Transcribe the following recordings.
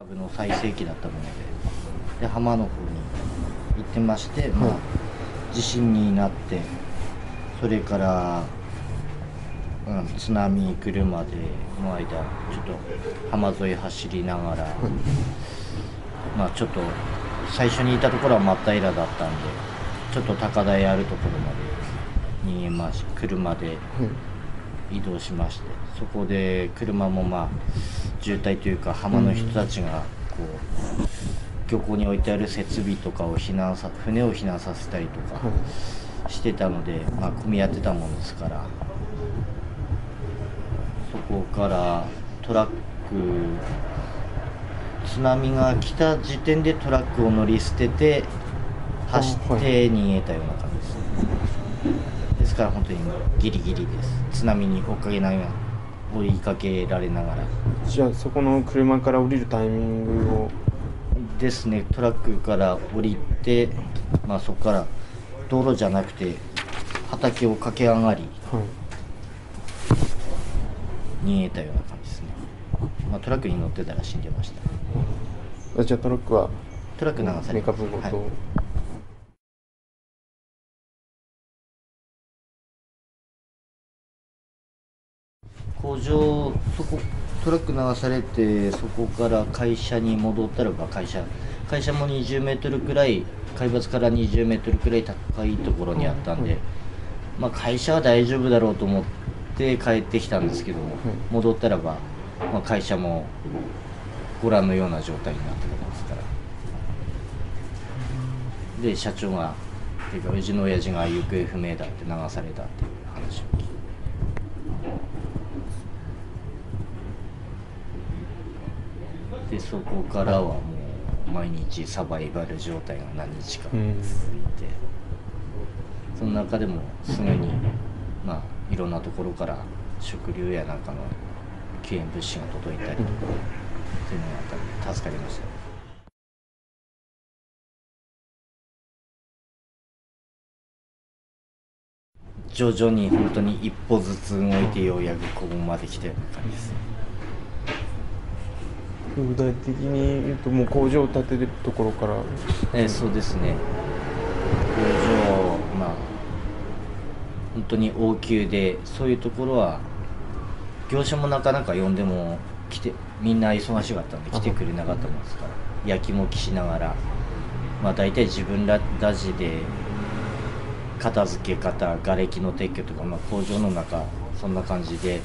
株の最盛期だったもので、浜の方に行ってまして、地震になって、それから、津波来るまでの間ちょっと浜沿い走りながら、ちょっと最初にいたところは真っ平らだったんで、ちょっと高台あるところまで車で移動しまして、そこで車も渋滞というか、浜の人たちがこう漁港に置いてある設備とかを船を避難させたりとかしてたので、混み合ってたもんですから、そこからトラック、津波が来た時点でトラックを乗り捨てて走って逃げたような感じですね。ですから本当にギリギリです。津波に追いかけられながら。じゃあそこの車から降りるタイミングをですね、トラックから降りて、そこから道路じゃなくて畑を駆け上がり、逃げたような感じですね。トラックに乗ってたら死んでました。じゃあトラック流されメカブごと、工場、トラック流されて、そこから会社に戻ったら会社も20メートルくらい、海抜から20メートルくらい高いところにあったんで、会社は大丈夫だろうと思って帰ってきたんですけども、戻ったら会社もご覧のような状態になってますから。で、社長がうちの親父が行方不明だって流されたっていう話を聞いて、でそこからはもう毎日サバイバル状態が何日か続いて、その中でもすぐにいろんなところから食料やなんかの救援物資が届いたりとか、そういうのがあったり助かりました。徐々に本当に一歩ずつ動いてようやくここまで来たような感じです。具体的に言うともう工場を建てるところから、そうですね、工場本当に応急で、そういうところは業者もなかなか呼んでもみんな忙しかったんで来てくれなかったもんですから、焼きもきしながら、大体自分ら自で片付け方、瓦礫の撤去とか、工場の中そんな感じで、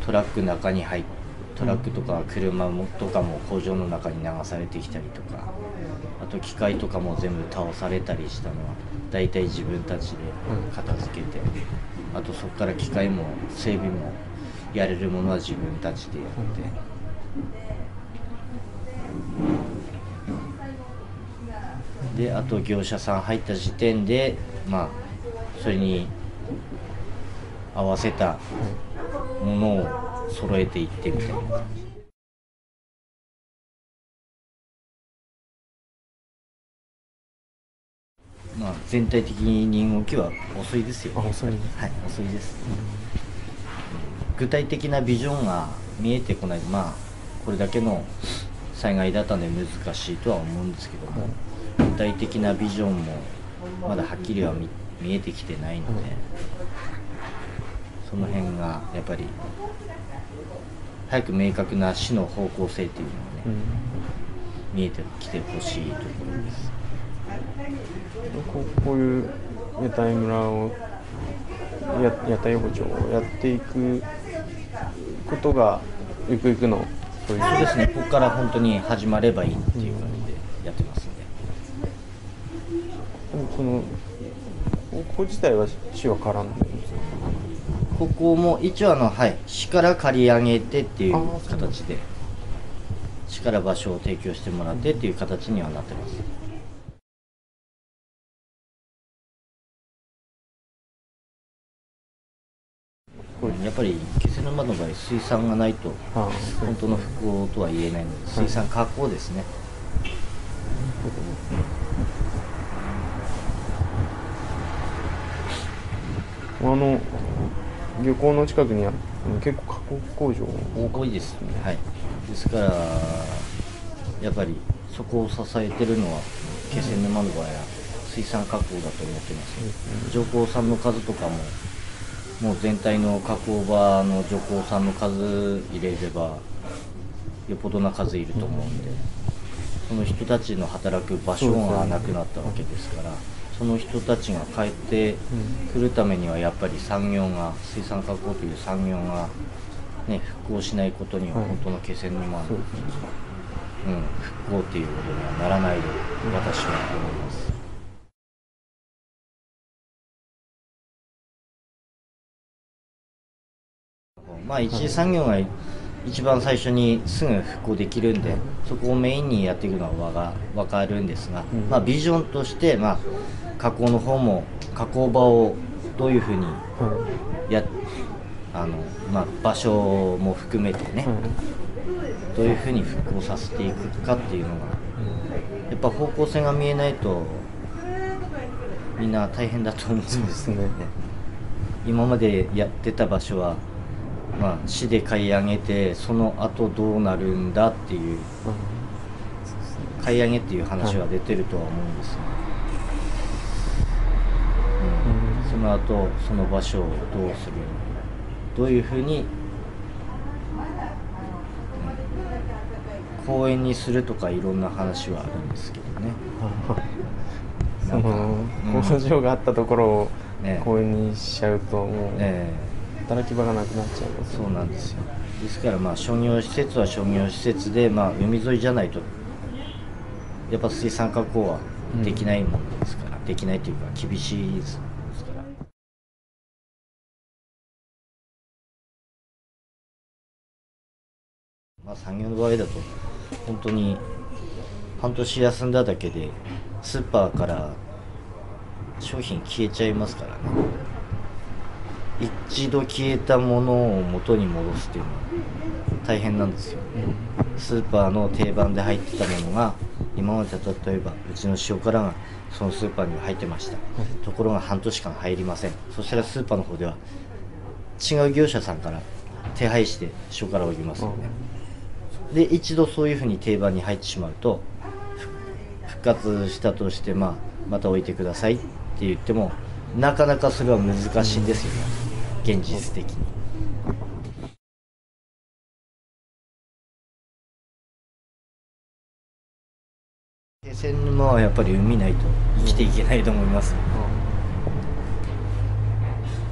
トラック中に入って、トラックとか車とかも工場の中に流されてきたりとか、あと機械とかも全部倒されたりしたのは大体自分たちで片付けて、あとそこから機械も整備もやれるものは自分たちでやって、であと業者さん入った時点でそれに合わせたものを揃えていってみたいな感じ。全体的に動きは遅いですよね。遅いです。具体的なビジョンが見えてこない、これだけの災害だったので難しいとは思うんですけども、具体的なビジョンもまだはっきりは見えてきてないので、その辺がやっぱり早く明確な市の方向性っていうのをね、見えてきてほしいところです。こういう屋台村を屋台横丁をやっていくことがゆくゆくのそうですね、ここから本当に始まればいいっていう感じでやってますんで。このここ自体は市は絡んでるんですか？ここも一応市から借り上げてっていう形で、市から場所を提供してもらってっていう形にはなってます。やっぱり気仙沼の場合、水産がないと本当の復興とは言えないので、水産加工ですね。漁港の近くに結構加工工場多いですね。ですからやっぱりそこを支えてるのは気仙沼の場合は水産加工だと思ってます。乗降さんの数とかももう全体の加工場の乗降さんの数入れればよっぽどな数いると思うんで、その人たちの働く場所がなくなったわけですから、その人たちが帰ってくるためにはやっぱり産業が、水産加工という産業が、ね、復興しないことには本当の気仙沼の、復興っていうことにはならないと私は思います。まあ一次産業が一番最初にすぐ復興できるんで、そこをメインにやっていくのは分かるんですが、まあ、ビジョンとして、まあ、加工の方も加工場をどういうふうにまあ、場所も含めてね、どういうふうに復興させていくかっていうのが、やっぱ方向性が見えないとみんな大変だと思うんですね。今までやってた場所はまあ、市で買い上げてその後どうなるんだっていう、買い上げっていう話は出てるとは思うんですが、その後その場所をどうする、どういうふうに、公園にするとかいろんな話はあるんですけどね。その工場があったところを公園にしちゃうともう、働き場がなくなっちゃいます。そうなんですよ。ですからまあ商業施設は商業施設で、まあ、海沿いじゃないとやっぱ水産加工はできないものですから、できないというか厳しいですから。まあ、産業の場合だと本当に半年休んだだけでスーパーから商品消えちゃいますからね。一度消えたものを元に戻すっていうのは大変なんですよ。スーパーの定番で入ってたものが今まで例えばうちの塩辛がそのスーパーには入ってました、ところが半年間入りません。そしたらスーパーの方では違う業者さんから手配して塩辛を売りますよね。で一度そういうふうに定番に入ってしまうと復活したとして、また置いてくださいって言ってもなかなかそれは難しいんですよね、現実的に。気仙沼はやっぱり海ないと生きていけないと思います。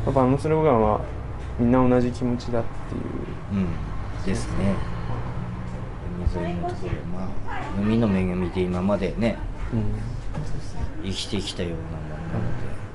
やっぱそれがみんな同じ気持ちだっていう、ですね。海沿いのところ、海の恵みで今までね、生きてきたようなものなので。